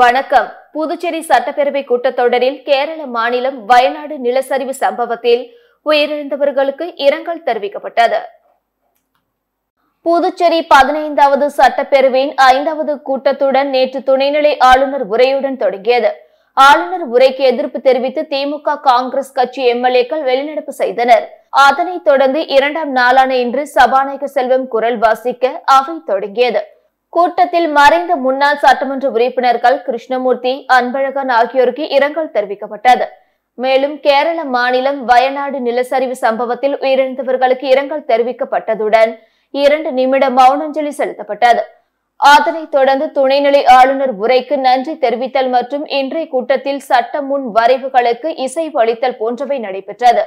வணக்கம். புதுச்சேரி சட்டப்பேரவை கூட்டத்தொடரில் கேரள மாநிலம் வயநாடு நிலச்சரிவு சம்பவத்தில் உயிரிழந்தவர்களுக்கு இரங்கல் தெரிவிக்கப்பட்டது. புதுச்சேரி 15வது சட்டப்பேரவையின் 5வது கூட்டத்துடன் நேற்று துணைநிலை ஆளுநர் உரையுடன் தொடங்கியது. ஆளுநர் உரைக்கு எதிர்ப்பு தெரிவித்து திமுக, காங்கிரஸ் கட்சி எம்எல்ஏக்கள் வெளிநடப்பு செய்தனர். அதனைத் தொடர்ந்து 2ஆம் நாளான இன்று சபாநாயகர் செல்வம் குரல் வாசிக்க அவை தொடங்கியது. கூட்டத்தில் மறைந்த முன்னாள் சட்டமன்ற உறுப்பினர்கள் கிருஷ்ணமூர்த்தி, அன்பழகன் ஆகியோருக்கு இரங்கல் தெரிவிக்கப்பட்டது. மேலும் கேரள மாநிலம் வயநாடு நிலச்சரிவு சம்பவத்தில் உயிரிழந்தவர்களுக்கு இரங்கல் தெரிவிக்கப்பட்டதுடன் 2 நிமிட மௌனாஞ்சலி செலுத்தப்பட்டது. அதனைத் தொடர்ந்து துணைநிலை ஆளுநர் உரைக்கு நன்றி தெரிவித்தல் மற்றும் இன்றைய கூட்டத்தில் சட்ட முன் வரைவுகளுக்கு இசைவு அளித்தல் போன்றவை நடைபெற்றது.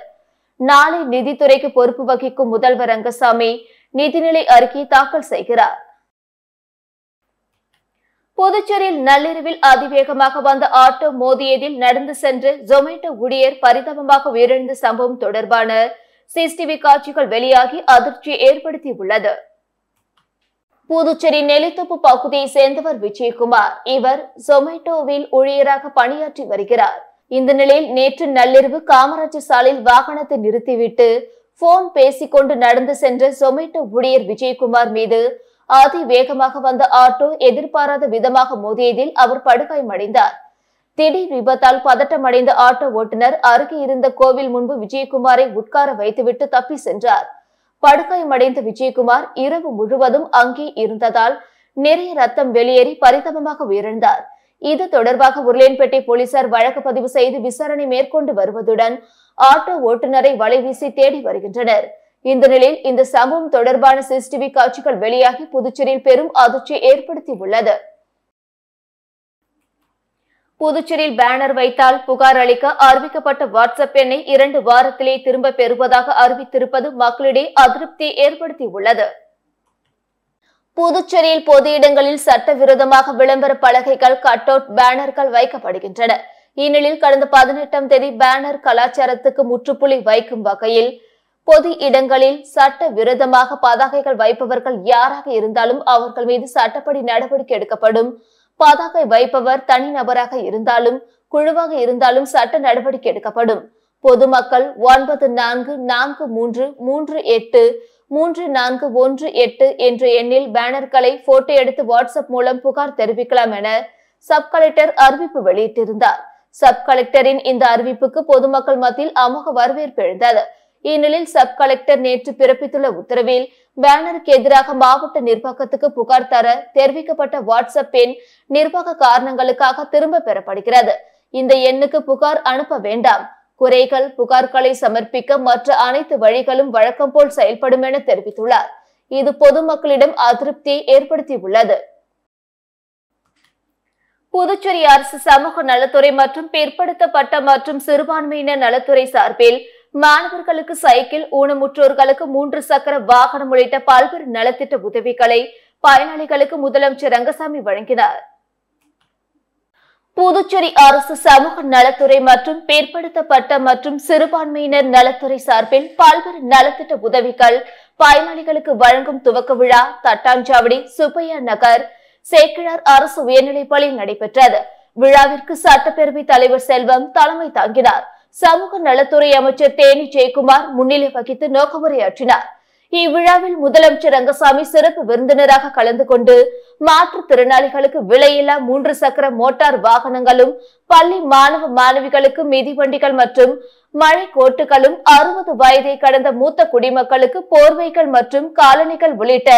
நாளை நிதித்துறைக்கு பொறுப்பு வகிக்கும் முதல்வர் ரங்கசாமி நிதிநிலை அறிக்கை தாக்கல் செய்கிறார். புதுச்சேரியில் நள்ளிரவில் அதிவேகமாக வந்த ஆட்டோ மோதியதில் நடந்து சென்ற ஜொமேட்டோ ஊழியர் பரிதாபமாக உயிரிழந்த சம்பவம் தொடர்பான சிசிடிவி காட்சிகள் வெளியாகி அதிர்ச்சியை ஏற்படுத்தியுள்ளது. புதுச்சேரி நெல்லித்தோப்பு பகுதியை சேர்ந்தவர் விஜயகுமார். இவர் ஜொமேட்டோவில் ஊழியராக பணியாற்றி வருகிறார். இந்த நிலையில் நேற்று நள்ளிரவு காமராஜர் சாலையில் வாகனத்தை நிறுத்திவிட்டு போன் பேசிக்கொண்டு நடந்து சென்ற ஜொமேட்டோ ஊழியர் விஜயகுமார் மீது அதிவேகமாக வந்த ஆட்டோ எதிர்பாராத விதமாக மோதியதில் அவர் படுகாயமடைந்தார். திடீர் விபத்தால் பதட்டமடைந்த ஆட்டோ ஓட்டுநர் அருகே இருந்த கோவில் முன்பு விஜயகுமாரை உட்கார வைத்துவிட்டு தப்பி சென்றார். படுகாயமடைந்த விஜயகுமார் இரவு முழுவதும் அங்கே இருந்ததால் நிறைய ரத்தம் வெளியேறி பரிதாபமாக உயிரிழந்தார். இது தொடர்பாக உருளையன்பேட்டை போலீசார் வழக்கு பதிவு செய்து விசாரணை மேற்கொண்டு வருவதுடன் ஆட்டோ ஓட்டுநரை வலைவீசி தேடி வருகின்றனர். இந்த நிலையில் இந்த சம்பவம் தொடர்பான சிசிடிவி காட்சிகள் வெளியாகி புதுச்சேரியில் பெரும் அதிர்ச்சியை ஏற்படுத்தியுள்ளது. புதுச்சேரியில் பேனர் வைத்தால் புகார் அளிக்க அறிவிக்கப்பட்ட வாட்ஸ்அப் எண்ணை 2 வாரத்திலே திரும்ப பெறுவதாக அறிவித்திருப்பது மக்களிடையே அதிருப்தியை ஏற்படுத்தியுள்ளது. புதுச்சேரியில் பொது இடங்களில் சட்டவிரோதமாக விளம்பர பலகைகள், கட் அவுட், பேனர்கள் வைக்கப்படுகின்றன. இந்நிலையில் கடந்த 18ஆம் தேதி பேனர் கலாச்சாரத்துக்கு முற்றுப்புள்ளி வைக்கும் வகையில் பொது இடங்களில் சட்ட விரோதமாக பதாகைகள் வைப்பவர்கள் யாராக இருந்தாலும் அவர்கள் மீது சட்டப்படி நடவடிக்கை எடுக்கப்படும். பதாகை வைப்பவர் தனிநபராக இருந்தாலும் குழுவாக இருந்தாலும் சட்ட நடவடிக்கை எடுக்கப்படும். பொதுமக்கள் 944383834118 என்ற எண்ணில் பேனர்களை போட்டோ எடுத்து வாட்ஸ்அப் மூலம் புகார் தெரிவிக்கலாம் என சப் கலெக்டர் அறிவிப்பு வெளியிட்டிருந்தார். சப் கலெக்டரின் இந்த அறிவிப்புக்கு பொதுமக்கள் மத்தியில் அமோக வரவேற்பு எழுந்தது. இந்நிலையில் சப் கலெக்டர் நேற்று பிறப்பித்துள்ள உத்தரவில் பேனருக்கு எதிராக மாவட்ட நிர்வாகத்துக்கு புகார் தர தெரிவிக்கப்பட்ட வாட்ஸ்அப் எண் நிர்வாக காரணங்களுக்காக திரும்ப பெறப்படுகிறது. இந்த எண்ணுக்கு புகார் அனுப்ப வேண்டாம். குறைகள், புகார்களை சமர்ப்பிக்க மற்ற அனைத்து வழிகளும் வழக்கம் போல் செயல்படும் என தெரிவித்துள்ளார். இது பொதுமக்களிடம் அதிருப்தியை ஏற்படுத்தியுள்ளது. புதுச்சேரி அரசு சமூக நலத்துறை மற்றும் பிற்படுத்தப்பட்ட மற்றும் சிறுபான்மையினர் நலத்துறை சார்பில் மாணவர்களுக்கு சைக்கிள், ஊனமுற்றோர்களுக்கு 3 சக்கர வாகனம் உள்ளிட்ட பல்வேறு நலத்திட்ட உதவிகளை பயனாளிகளுக்கு முதலமைச்சர் ரங்கசாமி வழங்கினார். புதுச்சேரி அரசு சமூக நலத்துறை மற்றும் பிற்படுத்தப்பட்ட மற்றும் சிறுபான்மையினர் நலத்துறை சார்பில் பல்வேறு நலத்திட்ட உதவிகள் பயனாளிகளுக்கு வழங்கும் துவக்க விழா தட்டாஞ்சாவடி சுப்பையா நகர் சேக்கிழார் அரசு உயர்நிலைப்பள்ளியில் நடைபெற்றது. விழாவிற்கு சட்டப்பேரவை தலைவர் செல்வம் தலைமை தாங்கினார். சமூக நலத்துறை அமைச்சர் தேனி ஜெயக்குமார் முன்னிலை வகித்து நோக்கவுரையாற்றினார். இவ்விழாவில் முதலமைச்சர் ரங்கசாமி சிறப்பு விருந்தினராக கலந்து கொண்டு மாற்றுத்திறனாளிகளுக்கு விலையில்லா 3 சக்கர மோட்டார் வாகனங்களும், பள்ளி மாணவ மாணவிகளுக்கு மிதிவண்டிகள் மற்றும் மழை கோட்டுகளும், 60 வயதை கடந்த மூத்த குடிமக்களுக்கு போர்வைகள் மற்றும் காலணிகள் உள்ளிட்ட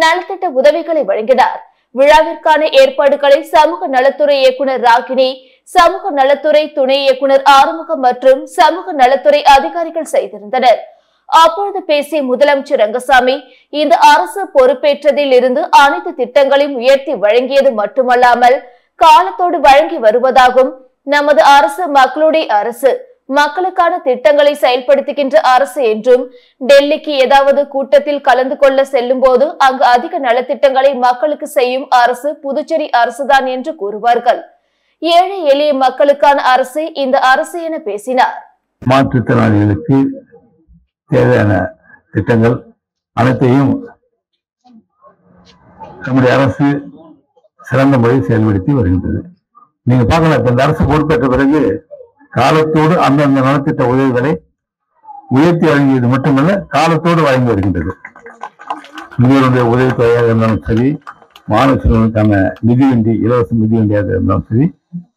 நலத்திட்ட உதவிகளை வழங்கினார். விழாவிற்கான ஏற்பாடுகளை சமூக நலத்துறை இயக்குநர் ராகினி, சமூக நலத்துறை துணை இயக்குநர் ஆறுமுகம் மற்றும் சமூக நலத்துறை அதிகாரிகள் செய்திருந்தனர். அப்பொழுது பேசிய முதலமைச்சர் ரங்கசாமி, இந்த அரசு பொறுப்பேற்றதில் இருந்து அனைத்து திட்டங்களையும் உயர்த்தி வழங்கியது மட்டுமல்லாமல் காலத்தோடு வழங்கி வருவதாகவும், நமது அரசு மக்களுடைய அரசு, மக்களுக்கான திட்டங்களை செயல்படுத்துகின்ற அரசு என்றும், டெல்லிக்கு ஏதாவது கூட்டத்தில் கலந்து கொள்ள செல்லும் போது அங்கு அதிக நலத்திட்டங்களை மக்களுக்கு செய்யும் அரசு புதுச்சேரி அரசுதான் என்று கூறுவார்கள். ஏழை எளிய மக்களுக்கான அரசு இந்த அரசு என பேசினார். மாற்றுத்திறனாளிகளுக்கு தேவையான திட்டங்கள் அனைத்தையும் நம்முடைய அரசு சிறந்த முறையில் செயல்படுத்தி வருகின்றது. நீங்க பார்க்கலாம், இப்ப இந்த அரசு பொறுப்பேற்ற பிறகு காலத்தோடு அந்தந்த நலத்திட்ட உதவிகளை உயர்த்தி வழங்கியது மட்டுமல்ல, காலத்தோடு வழங்கி வருகின்றது. முதியோருடைய உதவித்தொகையாக இருந்தாலும் சரி, மாணவ செல்வங்களுக்கான மிதிவண்டி, இலவச மிதிவண்டியாக இருந்தாலும் சரி,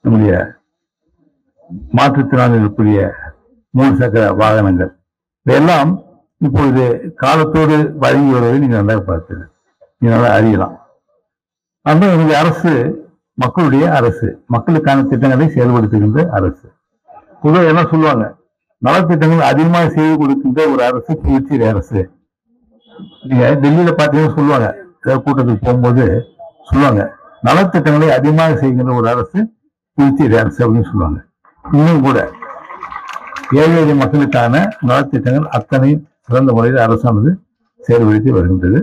நம்முடைய மாற்றுத்திறனாளிகளுக்குரிய 3 சக்கர வாகனங்கள் இதெல்லாம் இப்பொழுது காலத்தோடு வழங்கி வருவதை நீங்க நல்லா பார்த்து நீங்க நல்லா அறியலாம். அந்த நம்முடைய அரசு மக்களுடைய அரசு, மக்களுக்கான திட்டங்களை செயல்படுத்துகின்ற அரசு. பொதுவாக என்ன சொல்லுவாங்க, நலத்திட்டங்கள் அதிகமாக செய்து கொடுக்கின்ற ஒரு அரசு புதுச்சேரி அரசு. நீங்க டெல்லியில பாத்தீங்கன்னா சொல்லுவாங்க, ஏதாவது கூட்டத்துக்கு போகும்போது சொல்லுவாங்க, நலத்திட்டங்களை அதிகமாக செய்கின்ற ஒரு அரசு புதுச்சேரி அரசு அப்படின்னு சொல்லுவாங்க. இன்னும் கூட ஏழை எளிய மக்களுக்கான நலத்திட்டங்கள் அத்தனை சிறந்த முறையில் அரசானது செயல்படுத்தி வருகின்றது.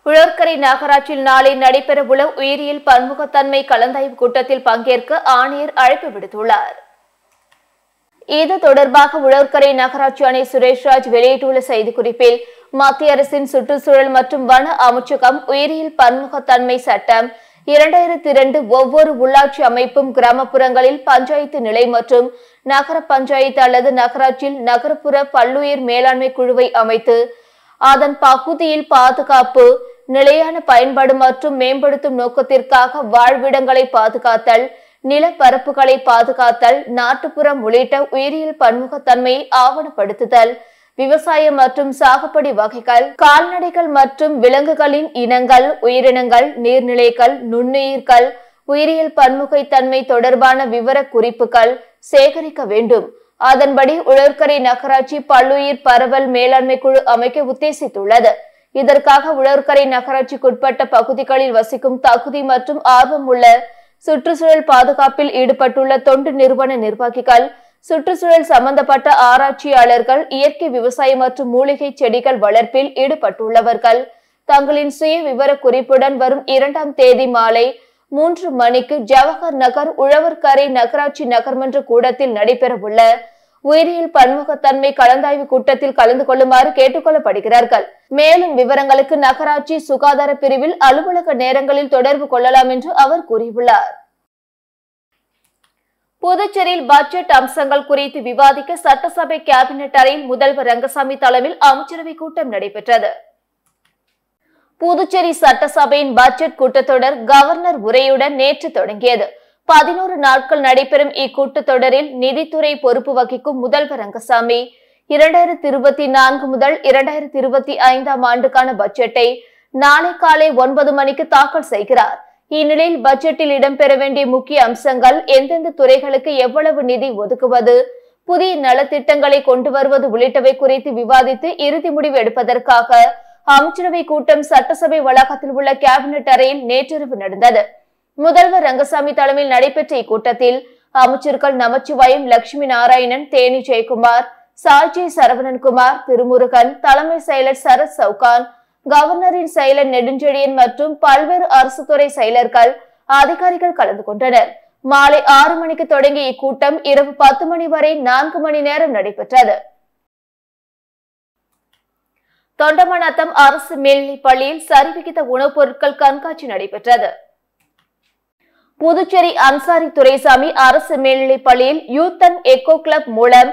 உழவர்கரை நகராட்சியில் நாளை நடைபெறவுள்ள உயிரியல் பன்முகத்தன்மை கலந்தாய்வு கூட்டத்தில் பங்கேற்க ஆணையர் அழைப்பு விடுத்துள்ளார். இது தொடர்பாக உழவர்கரை நகராட்சி ஆணையர் சுரேஷ்ராஜ் வெளியிட்டுள்ள செய்திக்குறிப்பில், மத்திய அரசின் சுற்றுச்சூழல் மற்றும் வன அமைச்சகம் உயிரியல் பன்முகத்தன்மை சட்டம் 2002 ஒவ்வொரு உள்ளாட்சி அமைப்பும் கிராமப்புறங்களில் பஞ்சாயத்து நிலை மற்றும் நகர பஞ்சாயத்து அல்லது நகராட்சியில் நகர்ப்புற பல்லுயிர் மேலாண்மை குழுவை அமைத்து அதன் பகுதியில் பாதுகாப்பு, நிலையான பயன்பாடு மற்றும் மேம்படுத்தும் நோக்கத்திற்காக வாழ்விடங்களை பாதுகாத்தல், நிலப்பரப்புகளை பாதுகாத்தல், நாட்டுப்புறம் உள்ளிட்ட உயிரியல் பன்முகத்தன்மையை ஆவணப்படுத்துதல், விவசாயம் மற்றும் சாகுபடி வகைகள், கால்நடைகள் மற்றும் விலங்குகளின் இனங்கள், உயிரினங்கள், நீர்நிலைகள், நுண்ணுயிர்கள், உயிரியல் பன்முகத்தன்மை தொடர்பான விவர குறிப்புகள் சேகரிக்க வேண்டும். அதன்படி உழவர்கரை நகராட்சி பல்லுயிர் பரவல் மேலாண்மை குழு அமைக்க உத்தேசித்துள்ளது. இதற்காக உழவர்கரை நகராட்சிக்குட்பட்ட பகுதிகளில் வசிக்கும் தகுதி மற்றும் ஆர்வம் உள்ள சுற்றுச்சூழல் பாதுகாப்பில் ஈடுபட்டுள்ள தொண்டு நிறுவன நிர்வாகிகள், சுற்றுச்சூழல் சம்பந்தப்பட்ட ஆராய்ச்சியாளர்கள், இயற்கை விவசாயம் மற்றும் மூலிகை செடிகள் வளர்ப்பில் ஈடுபட்டுள்ளவர்கள் தங்களின் சுய விவர குறிப்புடன் வரும் 2ஆம் தேதி மாலை 3 மணிக்கு ஜவஹர் நகர் உழவர்கரை நகராட்சி நகர்மன்ற கூடத்தில் நடைபெறவுள்ள உயிரியல் பன்முகத்தன்மை கலந்தாய்வு கூட்டத்தில் கலந்து கொள்ளுமாறு கேட்டுக் கொள்ளப்படுகிறார்கள். மேலும் விவரங்களுக்கு நகராட்சி சுகாதார பிரிவில் அலுவலக நேரங்களில் தொடர்பு கொள்ளலாம் என்று அவர் கூறியுள்ளார். புதுச்சேரியில் பட்ஜெட் அம்சங்கள் குறித்து விவாதிக்க சட்டசபை கேபினெட் அறையில் முதல்வர் ரங்கசாமி தலைமையில் அமைச்சரவை கூட்டம் நடைபெற்றது. புதுச்சேரி சட்டசபையின் பட்ஜெட் கூட்டத்தொடர் கவர்னர் உரையுடன் நேற்று தொடங்கியது. 11 நாட்கள் நடைபெறும் இக்கூட்டத்தொடரில் நிதித்துறை பொறுப்பு வகிக்கும் முதல்வர் ரங்கசாமி 2024 முதல் 2025 ஆண்டுக்கான பட்ஜெட்டை நாளை காலை 9 மணிக்கு தாக்கல் செய்கிறார். இந்நிலையில் பட்ஜெட்டில் இடம்பெற வேண்டிய முக்கிய அம்சங்கள், எந்தெந்த துறைகளுக்கு எவ்வளவு நிதி ஒதுக்குவது, புதிய நலத்திட்டங்களை கொண்டு வருவது உள்ளிட்டவை குறித்து விவாதித்து இறுதி முடிவு எடுப்பதற்காக அமைச்சரவை கூட்டம் சட்டசபை வளாகத்தில் உள்ள கேபினெட் அறையில் நேற்றிரவு நடந்தது. முதல்வர் ரங்கசாமி தலைமையில் நடைபெற்ற இக்கூட்டத்தில் அமைச்சர்கள் நமச்சிவாயம், லட்சுமி நாராயணன், தேனி ஜெயக்குமார், சாய்ஜி சரவணன்குமார், திருமுருகன், தலைமை செயலர் சரத் சவுகான், கவர்னரின் செயலர் நெடுஞ்செழியன் மற்றும் பல்வேறு அரசு துறை செயலர்கள், அதிகாரிகள் கலந்து கொண்டனர். மாலை 6 மணிக்கு தொடங்கிய இக்கூட்டம் இரவு 10 மணி வரை 4 மணி நேரம் நடைபெற்றது. தொண்டமனத்தம் அரசு மேல்நிலைப் பள்ளியில் சரிவிகித உணவுப் பொருட்கள் கண்காட்சி நடைபெற்றது. புதுச்சேரி அன்சாரி துரைசாமி அரசு மேல்நிலைப் பள்ளியில் யூத் அண்ட் எக்கோ கிளப் மூலம்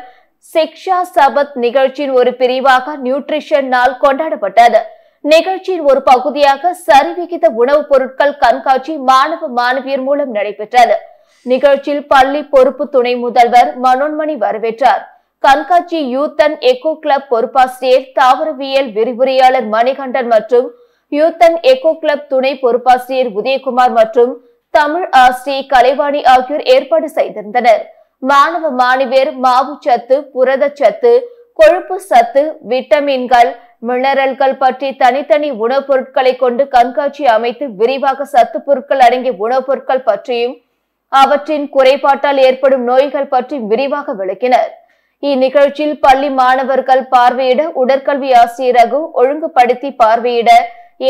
சிக்ஷா சபத் நிகழ்ச்சியின் ஒரு பிரிவாக நியூட்ரிஷன் நாள் கொண்டாடப்பட்டது. நிகழ்ச்சியின் ஒரு பகுதியாக சரிவிகித உணவுப் பொருட்கள் கண்காட்சி மாணவ மாணவியர் மூலம் நடைபெற்றது. நிகழ்ச்சியில் பள்ளி பொறுப்பு துணை முதல்வர் மனோன்மணி வரவேற்றார். கண்காட்சி யூத் அண்ட் எக்கோ கிளப் பொறுப்பாசிரியர், தாவரவியல் விரிவுரையாளர் மணிகண்டன் மற்றும் யூத் அண்ட் எக்கோ கிளப் துணை பொறுப்பாசிரியர் உதயகுமார் மற்றும் தமிழ் ஆசிரியை கலைவாணி ஆகியோர் ஏற்பாடு செய்திருந்தனர். மாணவ மாணவியர் மாவு சத்து, புரத சத்து, கொழுப்பு சத்து, விட்டமின்கள், மினரல்கள் பற்றி தனித்தனி உணவுப் பொருட்களை கொண்டு கண்காட்சி அமைத்து விரிவாக சத்து பொருட்கள் அடங்கிய உணவுப் பொருட்கள் பற்றியும் அவற்றின் குறைபாட்டால் ஏற்படும் நோய்கள் பற்றி விரிவாக விளக்கினர். இந்நிகழ்ச்சியில் பள்ளி மாணவர்கள் பார்வையிட உடற்கல்வி ஆசிரியர் ரகு ஒழுங்குபடுத்தி பார்வையிட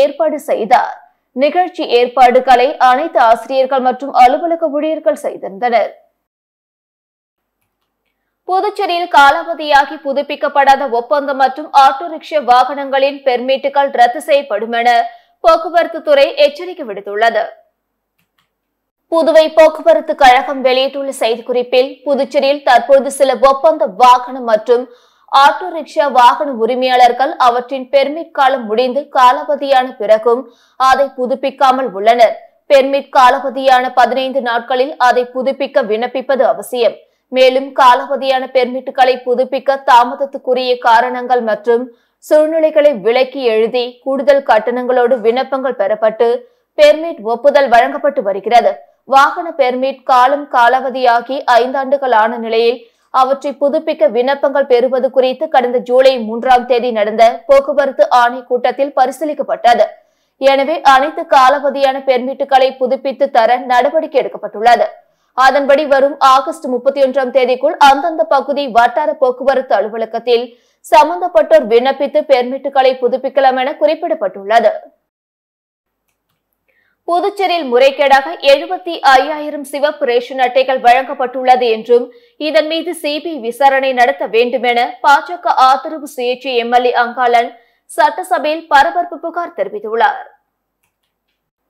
ஏற்பாடு செய்தார். நிகழ்ச்சி ஏற்பாடுகளை அனைத்து ஆசிரியர்கள் மற்றும் அலுவலக ஊழியர்கள் செய்திருந்தனர். புதுச்சேரியில் காலாவதியாகி புதுப்பிக்கப்படாத ஒப்பந்தம் மற்றும் ஆட்டோ ரிக்ஷா வாகனங்களின் பெர்மிட்டுகள் ரத்து செய்யப்படும் என போக்குவரத்து துறை எச்சரிக்கை விடுத்துள்ளது. புதுவை போக்குவரத்து கழகம் வெளியிட்டுள்ள செய்திக்குறிப்பில், புதுச்சேரியில் தற்போது சில ஒப்பந்த வாகனம் மற்றும் ஆட்டோ ரிக்ஷா வாகன உரிமையாளர்கள் அவற்றின் பெர்மிட் காலம் முடிந்து காலாவதியான பிறகும் அதை புதுப்பிக்காமல் உள்ளனர். பெர்மிட் காலாவதியான 15 நாட்களில் அதை புதுப்பிக்க விண்ணப்பிப்பது அவசியம். மேலும் காலாவதியான பெர்மிட்டுகளை புதுப்பிக்க தாமதத்துக்குரிய காரணங்கள் மற்றும் சூழ்நிலைகளை விளக்கி எழுதி கூடுதல் கட்டணங்களோடு விண்ணப்பங்கள் பெறப்பட்டு பெர்மிட் ஒப்புதல் வழங்கப்பட்டு வருகிறது. வாகன பெர்மிட் காலம் காலாவதியாகி 5 ஆண்டுகள் ஆன நிலையில் அவற்றை புதுப்பிக்க விண்ணப்பங்கள் பெறுவது குறித்து கடந்த ஜூலை 3ஆம் தேதி நடந்த போக்குவரத்து ஆணை கூட்டத்தில் பரிசீலிக்கப்பட்டது. எனவே அனைத்து காலாவதியான பெர்மிட்டுகளை புதுப்பித்து தர நடவடிக்கை எடுக்கப்பட்டுள்ளது. அதன்படி வரும் ஆகஸ்ட் 31ஆம் தேதிக்குள் அந்தந்த பகுதி வட்டார போக்குவரத்து அலுவலகத்தில் சம்பந்தப்பட்டோர் விண்ணப்பித்து பெர்மிட்டுகளை புதுப்பிக்கலாம் என குறிப்பிடப்பட்டுள்ளது. புதுச்சேரியில் முறைகேடாக 75,000 சிவப்பு ரேஷன் அட்டைகள் வழங்கப்பட்டுள்ளது என்றும் இதன் மீது சிபிஐ விசாரணை நடத்த வேண்டும் என பாஜக ஆதரவு சுயேட்சை எம்எல்ஏ அங்காளன் சட்டசபையில் பரபரப்பு புகார் தெரிவித்துள்ளார்.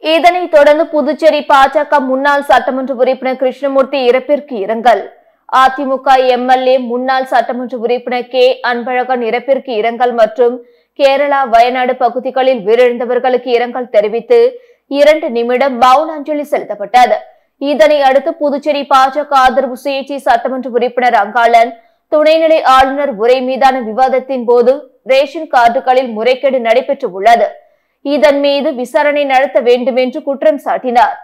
இதனைத் தொடர்ந்து புதுச்சேரி பாஜக முன்னாள் சட்டமன்ற உறுப்பினர் கிருஷ்ணமூர்த்தி இறப்பிற்கு இரங்கல். அதிமுக எம்எல்ஏ முன்னாள் சட்டமன்ற உறுப்பினர் கே அன்பழகன் இறப்பிற்கு இரங்கல் மற்றும் கேரளா வயநாடு பகுதிகளில் உயிரிழந்தவர்களுக்கு இரங்கல் தெரிவித்து 2 நிமிடம் மௌன அஞ்சலி செலுத்தப்பட்டது. இதனை அடுத்து புதுச்சேரி பாஜக ஆதரவு சுயேட்சை சட்டமன்ற உறுப்பினர் அங்காளன் துணைநிலை ஆளுநர் உரை மீதான விவாதத்தின் போது ரேஷன் கார்டுகளில் முறைகேடு நடைபெற்றுள்ளது, இதன் மீது விசாரணை நடத்த வேண்டும் என்று குற்றம் சாட்டினார்.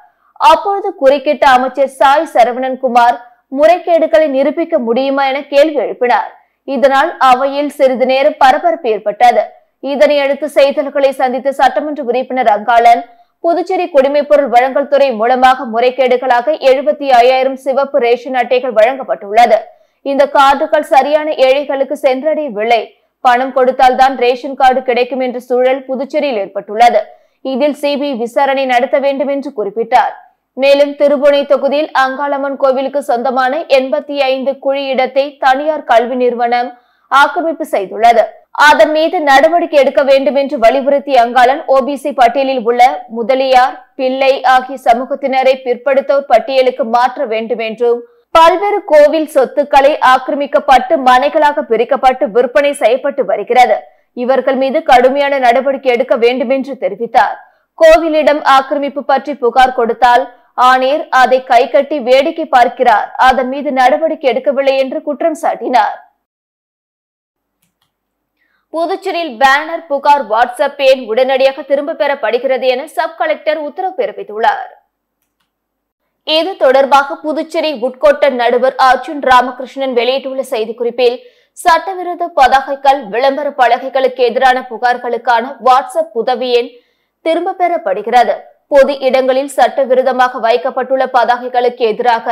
அப்பொழுது குறுக்கிட்ட அமைச்சர் சாய் சரவணன்குமார் முறைகேடுகளை நிரூபிக்க முடியுமா என கேள்வி எழுப்பினார். இதனால் அவையில் சிறிது நேரம் பரபரப்பு ஏற்பட்டது. இதனையடுத்து செய்தியாளர்களை சந்தித்த சட்டமன்ற உறுப்பினர் அங்காளன், புதுச்சேரி குடிமைப்பொருள் வழங்கல் துறை மூலமாக முறைகேடுகளாக 75,000 சிவப்பு ரேஷன் அட்டைகள் வழங்கப்பட்டுள்ளது. இந்த கார்டுகள் சரியான ஏழைகளுக்கு சென்றடையவில்லை. பணம் கொடுத்தால்தான் ரேஷன் கார்டு கிடைக்கும் என்ற சூழல் புதுச்சேரியில் ஏற்பட்டுள்ளது. இதில் சிபிஐ விசாரணை நடத்த வேண்டும் என்று குறிப்பிட்டார். மேலும் திருபுவனை தொகுதியில் அங்காளம்மன் கோவிலுக்கு சொந்தமான 85 குழி இடத்தை தனியார் கல்வி நிறுவனம் ஆக்கிரமிப்பு செய்துள்ளது. அதன் மீது நடவடிக்கை எடுக்க வேண்டும் என்று வலியுறுத்திய அங்காளன், ஓபிசி பட்டியலில் உள்ள முதலியார், பிள்ளை ஆகிய சமூகத்தினரை பிற்படுத்தோர் பட்டியலுக்கு மாற்ற வேண்டும் என்றும், பல்வேறு கோவில் சொத்துக்களை ஆக்கிரமிக்கப்பட்டு மனைகளாக பிரிக்கப்பட்டு விற்பனை செய்யப்பட்டு வருகிறது. இவர்கள் மீது கடுமையான நடவடிக்கை எடுக்க வேண்டும் என்று தெரிவித்தார். கோவிலிடம் ஆக்கிரமிப்பு பற்றி புகார் கொடுத்தால் ஆணையர் அதை கை கட்டி வேடிக்கை பார்க்கிறார், அதன் மீது நடவடிக்கை எடுக்கவில்லை என்று குற்றம் சாட்டினார். புதுச்சேரியில் பேனர் புகார் வாட்ஸ்அப் எண் உடனடியாக திரும்ப பெறப்படுகிறது என சப் கலெக்டர் உத்தரவு பிறப்பித்துள்ளார். இது தொடர்பாக புதுச்சேரி உட்கோட்ட நடுவர் அர்ஜுன் ராமகிருஷ்ணன் வெளியிட்டுள்ள செய்திக்குறிப்பில், சட்டவிரோத பதாகைகள், விளம்பர பலகைகளுக்கு எதிரான புகார்களுக்கான வாட்ஸ்அப் உதவி எண் திரும்ப பெறப்படுகிறது. பொது இடங்களில் சட்டவிரோதமாக வைக்கப்பட்டுள்ள பதாகைகளுக்கு எதிராக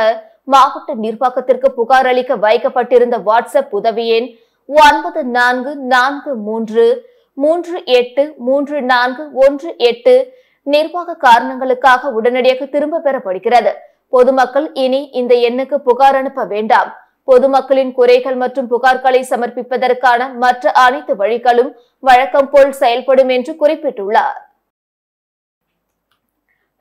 மாவட்ட நிர்வாகத்திற்கு புகார் அளிக்க வைக்கப்பட்டிருந்த வாட்ஸ்அப் உதவி எண் 9443383418 நிர்வாக காரணங்களுக்காக உடனடியாக திரும்ப பெறப்படுகிறது. பொதுமக்கள் இனி இந்த எண்ணுக்கு புகார் அனுப்ப வேண்டாம். பொதுமக்களின் குறைகள் மற்றும் புகார்களை சமர்ப்பிப்பதற்கான மற்ற அனைத்து வழிகளும் வழக்கம் போல் செயல்படும் என்று குறிப்பிட்டுள்ளார்.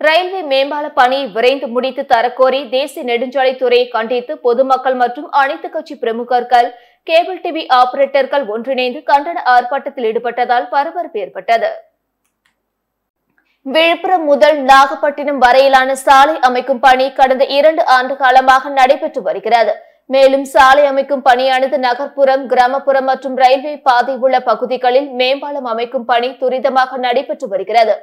ரயில்வே மேம்பால பணியை விரைந்து முடித்து தரக்கோரி தேசிய நெடுஞ்சாலைத்துறையை கண்டித்து பொதுமக்கள் மற்றும் அனைத்து கட்சி பிரமுகர்கள், கேபிள் டிவி ஆபரேட்டர்கள் ஒன்றிணைந்து கண்டன ஆர்ப்பாட்டத்தில் ஈடுபட்டதால் பரபரப்பு ஏற்பட்டது. விழுப்புரம் முதல் நாகப்பட்டினம் வரையிலான சாலை அமைக்கும் பணி கடந்த 2 ஆண்டு காலமாக நடைபெற்று வருகிறது. மேலும் சாலை அமைக்கும் பணியானது நகர்ப்புறம், கிராமப்புறம் மற்றும் ரயில்வே பாதை உள்ள பகுதிகளில் மேம்பாலம் அமைக்கும் பணி துரிதமாக நடைபெற்று வருகிறது.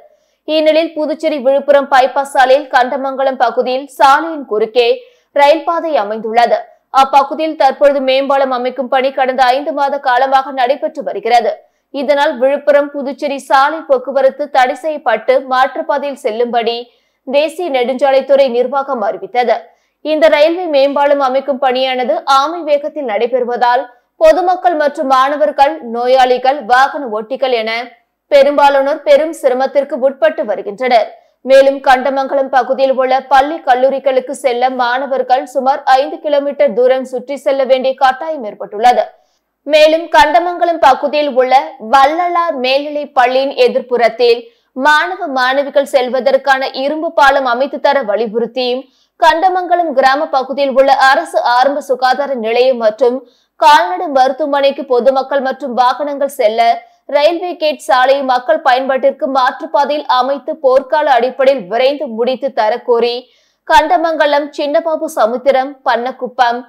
இந்நிலையில் புதுச்சேரி விழுப்புரம் பைபாஸ் சாலையில் கண்டமங்கலம் பகுதியில் சாலையின் குறுக்கே ரயில் பாதை அமைந்துள்ளது. அப்பகுதியில் தற்பொழுது மேம்பாலம் அமைக்கும் பணி கடந்த 5 மாத காலமாக நடைபெற்று வருகிறது. இதனால் விழுப்புரம் புதுச்சேரி சாலை போக்குவரத்து தடை செய்யப்பட்டு மாற்றுப்பாதையில் செல்லும்படி தேசிய நெடுஞ்சாலைத்துறை நிர்வாகம் அறிவித்தது. இந்த ரயில்வே மேம்பாலம் அமைக்கும் பணியானது ஆமை வேகத்தில் நடைபெறுவதால் பொதுமக்கள் மற்றும் மாணவர்கள், நோயாளிகள், வாகன ஓட்டிகள் என பெரும்பாலானோர் பெரும் சிரமத்திற்கு உட்பட்டு வருகின்றனர். மேலும் கண்டமங்கலம் பகுதியில் உள்ள பள்ளி, கல்லூரிகளுக்கு செல்ல மாணவர்கள் சுமார் 5 கிலோமீட்டர் தூரம் சுற்றி செல்ல வேண்டிய கட்டாயம் ஏற்பட்டுள்ளது. மேலும் கண்டமங்கலம் பகுதியில் உள்ள வள்ளலார் மேல்நிலை பள்ளியின் எதிர்ப்புறத்தில் மாணவ மாணவிகள் செல்வதற்கான இரும்பு பாலம் அமைத்து தர வலியுறுத்தியும் கண்டமங்கலம் கிராம பகுதியில் உள்ள அரசு ஆரம்ப சுகாதார நிலையம் மற்றும் கால்நடை மருத்துவமனைக்கு பொதுமக்கள் மற்றும் வாகனங்கள் செல்ல ரயில்வே கேட் சாலையை மக்கள் பயன்பாட்டிற்கு மாற்றுப்பாதையில் அமைத்து போர்க்கால அடிப்படையில் விரைந்து முடித்து தரக்கோரி கண்டமங்கலம், சின்னபாபு சமுத்திரம், பன்னக்குப்பம்,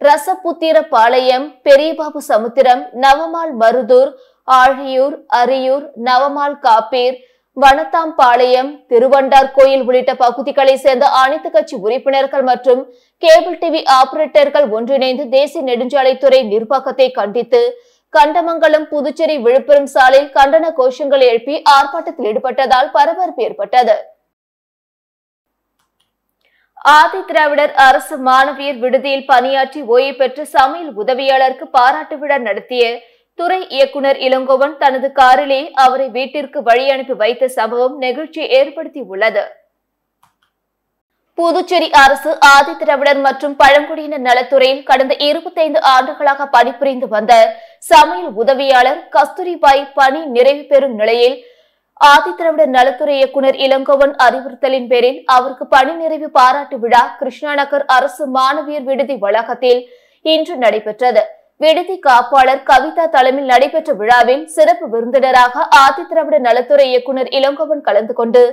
ரசபுத்திரபாளையம், பெரியபாபு சமுத்திரம், நவமால் மருதூர், ஆழியூர், அரியூர், நவமால் காப்பீர், வனத்தாம்பாளையம், திருவண்டார் கோயில் உள்ளிட்ட பகுதிகளை சேர்ந்த அனைத்து கட்சி உறுப்பினர்கள் மற்றும் கேபிள் டிவி ஆபரேட்டர்கள் ஒன்றிணைந்து தேசிய நெடுஞ்சாலைத்துறை நிர்வாகத்தை கண்டித்து கண்டமங்கலம், புதுச்சேரி, விழுப்புரம் சாலையில் கண்டன கோஷங்கள் எழுப்பி ஆர்ப்பாட்டத்தில் ஈடுபட்டதால் பரபரப்பு ஏற்பட்டது. ஆதி திராவிடர் அரசு மாணவியர் விடுதியில் பணியாற்றி ஓய்வு பெற்ற சமையல் உதவியாளருக்கு பாராட்டு விழா நடத்திய துறை இயக்குனர் இளங்கோவன் தனது காரிலே அவரை வீட்டிற்கு வழி அனுப்பி வைத்த சம்பவம் நெகிழ்ச்சியை ஏற்படுத்தியுள்ளது. புதுச்சேரி அரசு ஆதி திராவிடர் மற்றும் பழங்குடியினர் நலத்துறையில் கடந்த 25 ஆண்டுகளாக பணிபுரிந்து வந்த சமையல் உதவியாளர் கஸ்தூரிபாய் பணி நிறைவு பெறும் நிலையில் ஆதி திராவிடர் நலத்துறை இயக்குனர் இளங்கோவன் அறிவுறுத்தலின் பேரில் அவருக்கு பணி நிறைவு பாராட்டு விழா கிருஷ்ணா நகர் அரசு மாணவியர் விடுதி வளாகத்தில் இன்று நடைபெற்றது. விடுதி காப்பாளர் கவிதா தலைமையில் நடைபெற்ற விழாவில் சிறப்பு விருந்தினராக ஆதி திராவிடர் நலத்துறை இயக்குனர் இளங்கோவன் கலந்து கொண்டு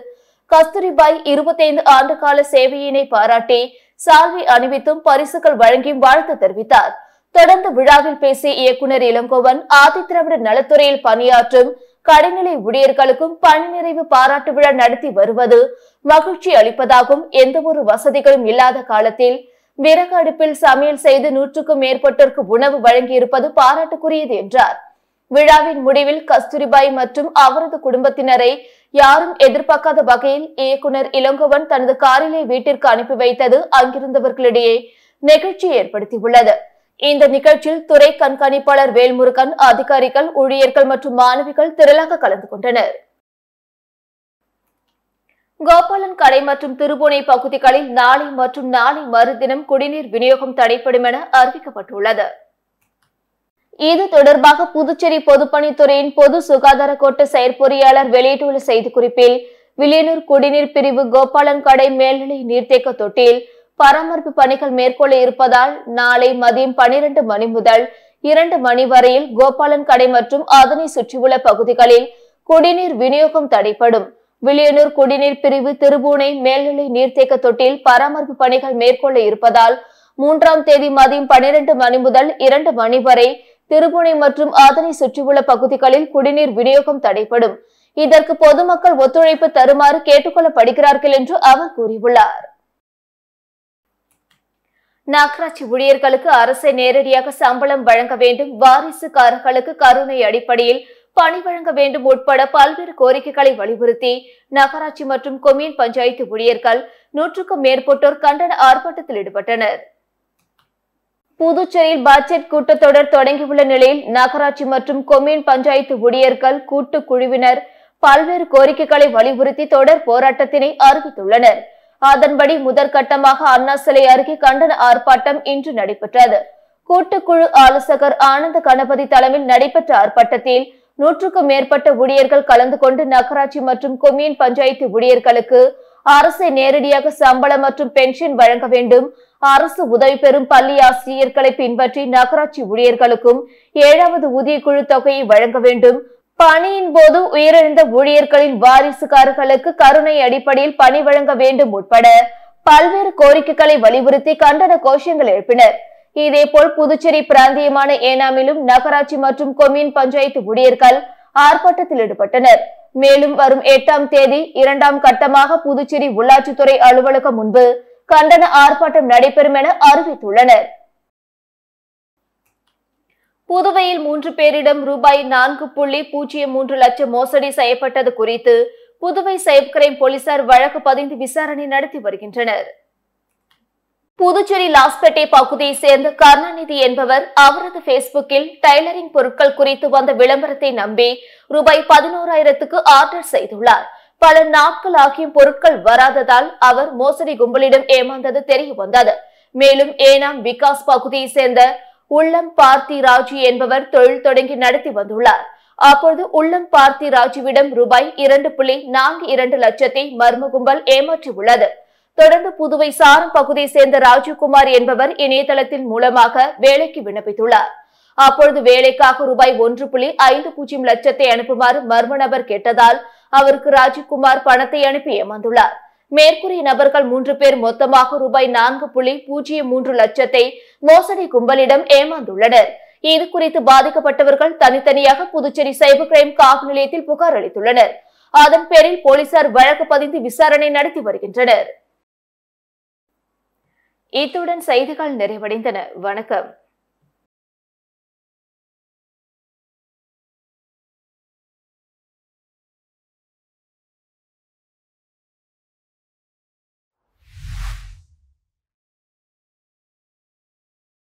கஸ்தூரிபாய் 25 ஆண்டு கால சேவையினை பாராட்டி சால்வை அணிவித்தும் பரிசுகள் வழங்கியும் வாழ்த்து தெரிவித்தார். தொடர்ந்து விழாவில் பேசிய இயக்குனர் இளங்கோவன் ஆதி திராவிடர் நலத்துறையில் பணியாற்றும் கடைநிலை ஊழியர்களுக்கும் பணி நிறைவு பாராட்டு விழா நடத்தி வருவது மகிழ்ச்சி அளிப்பதாகவும் எந்த ஒரு வசதிகளும் இல்லாத காலத்தில் விறகு அடுப்பில் சமையல் செய்து 100க்கும் மேற்பட்டோருக்கு உணவு வழங்கியிருப்பது பாராட்டுக்குரியது என்றார். விழாவின் முடிவில் கஸ்தூரிபாய் மற்றும் அவரது குடும்பத்தினரை யாரும் எதிர்பார்க்காத வகையில் இயக்குனர் இளங்கோவன் தனது காரிலே வீட்டிற்கு அனுப்பி வைத்தது அங்கிருந்தவர்களிடையே நெகிழ்ச்சி ஏற்படுத்தியுள்ளது. இந்த நிகழ்ச்சியில் துறை கண்காணிப்பாளர் வேல்முருகன், அதிகாரிகள், ஊழியர்கள் மற்றும் மாணவிகள் திரளாக கலந்து கொண்டனர். கோபாலன் கடை மற்றும் திருபுவனை பகுதிகளில் நாளை மற்றும் நாளை மறுதினம் குடிநீர் விநியோகம் தடைப்படும் என அறிவிக்கப்பட்டுள்ளது. இது தொடர்பாக புதுச்சேரி பொதுப்பணித்துறையின் பொது சுகாதார கோட்ட செயற்பொறியாளர் வெளியிட்டுள்ள செய்திக்குறிப்பில், வில்லியனூர் குடிநீர் பிரிவு கோபாலன் கடை மேல்நிலை நீர்த்தேக்க தொட்டியில் பராமரிப்பு பணிகள் மேற்கொள்ள இருப்பதால் நாளை மதியம் 12 மணி முதல் 2 மணி வரையில் கோபாலன் கடை மற்றும் அதனை சுற்றியுள்ள பகுதிகளில் குடிநீர் விநியோகம் தடைப்படும். வில்லியனூர் குடிநீர் பிரிவு திருபுவனை மேல்நிலை நீர்த்தேக்க தொட்டியில் பராமரிப்பு பணிகள் மேற்கொள்ள இருப்பதால் 3ஆம் தேதி மதியம் 12 மணி முதல் 2 மணி வரை திருபுவனை மற்றும் அதனை சுற்றியுள்ள பகுதிகளில் குடிநீர் விநியோகம் தடைப்படும். இதற்கு பொதுமக்கள் ஒத்துழைப்பு தருமாறு கேட்டுக்கொள்ளப்படுகிறார்கள் என்று அவர் கூறியுள்ளார். நகராட்சி ஊழியர்களுக்கு அரசு நேரடியாக சம்பளம் வழங்க வேண்டும், வாரிசுக்காரர்களுக்கு கருணை அடிப்படையில் பணி வழங்க வேண்டும் உட்பட பல்வேறு கோரிக்கைகளை வலியுறுத்தி நகராட்சி மற்றும் கொம்யூன் பஞ்சாயத்து ஊழியர்கள் 100க்கும் மேற்பட்டோர் கண்டன ஆர்ப்பாட்டத்தில் ஈடுபட்டனர். புதுச்சேரியில் பட்ஜெட் கூட்டத்தொடர் தொடங்கியுள்ள நிலையில் நகராட்சி மற்றும் கொம்யூன் பஞ்சாயத்து ஊழியர்கள் கூட்டுக்குழுவினர் பல்வேறு கோரிக்கைகளை வலியுறுத்தி தொடர் போராட்டத்தினை அறிவித்துள்ளனர். அதன்படி முதற்கட்டமாக அண்ணா சிலை அருகே கண்டன ஆர்ப்பாட்டம் இன்று நடைபெற்றது. கூட்டுக்குழு ஆலோசகர் ஆனந்த கணபதி தலைமையில் நடைபெற்ற ஆர்ப்பாட்டத்தில் 100க்கும் மேற்பட்ட ஊழியர்கள் கலந்து கொண்டு நகராட்சி மற்றும் கொம்யூன் பஞ்சாயத்து ஊழியர்களுக்கு அரசை நேரடியாக சம்பளம் மற்றும் பென்ஷன் வழங்க வேண்டும், அரசு உதவி பெறும் பள்ளி ஆசிரியர்களை பின்பற்றி நகராட்சி ஊழியர்களுக்கும் 7வது ஊதிய குழு தொகையை வழங்க வேண்டும், பணியின் போது உயிரிழந்த ஊழியர்களின் வாரிசுக்காரர்களுக்கு கருணை அடிப்படையில் பணி வழங்க வேண்டும் உட்பட பல்வேறு கோரிக்கைகளை வலியுறுத்தி கண்டன கோஷங்கள் எழுப்பினர். இதேபோல் புதுச்சேரி பிராந்தியமான ஏனாமிலும் நகராட்சி மற்றும் கொம்யூன் பஞ்சாயத்து ஊழியர்கள் ஆர்ப்பாட்டத்தில் ஈடுபட்டனர். மேலும் வரும் 8ஆம் தேதி 2ஆம் கட்டமாக புதுச்சேரி உள்ளாட்சித்துறை அலுவலகம் முன்பு கண்டன ஆர்ப்பாட்டம் நடைபெறும் என அறிவித்துள்ளனர். புதுவையில் 3 பேரிடம் ரூபாய் 4.03 லட்சம் மோசடி செய்யப்பட்டது குறித்து புதுவை சைபர் கிரைம் போலீசார் வழக்கு பதிந்து விசாரணை நடத்தி வருகின்றனர். புதுச்சேரி லாஸ்பேட்டை பகுதியை சேர்ந்த கருணாநிதி என்பவர் அவரது பேஸ்புக்கில் டைலரிங் பொருட்கள் குறித்து வந்த விளம்பரத்தை நம்பி ரூபாய் 11,000க்கு ஆர்டர் செய்துள்ளார். பல நாட்கள் ஆகியும் பொருட்கள் வராததால் அவர் மோசடி கும்பலிடம் ஏமாந்தது தெரிய வந்தது. மேலும் ஏனாம் விகாஸ் பகுதியை சேர்ந்த உள்ளம் பார்த்தி ராஜு என்பவர் தொழில் தொடங்கி நடத்தி வந்துள்ளார். அப்போது உள்ளம் பார்த்தி ராஜுவிடம் ரூபாய் 2.42 லட்சத்தை மர்ம கும்பல் ஏமாற்றியுள்ளது. தொடர்ந்து புதுவை சாரம் பகுதியை சேர்ந்த ராஜுகுமார் என்பவர் இணையதளத்தின் மூலமாக வேலைக்கு விண்ணப்பித்துள்ளார். அப்பொழுது வேலைக்காக ரூபாய் 1.50 லட்சத்தை அனுப்புமாறு மர்ம நபர் கேட்டதால் அவருக்கு ராஜுகுமார் பணத்தை அனுப்பி ஏமாந்துள்ளார். மேற்கூறிய நபர்கள் 3 பேர் மொத்தமாக ரூபாய் 4.03 லட்சத்தை மோசடி கும்பலிடம் ஏமாந்துள்ளனர். இது குறித்து பாதிக்கப்பட்டவர்கள் தனித்தனியாக புதுச்சேரி சைபர் கிரைம் காவல் நிலையத்தில் புகார் அளித்துள்ளனர். அதன் பேரில் போலீசார் வழக்கு பதிந்து விசாரணை நடத்தி வருகின்றனர். இத்துடன் செய்திகள் நிறைவடைந்தன. வணக்கம்.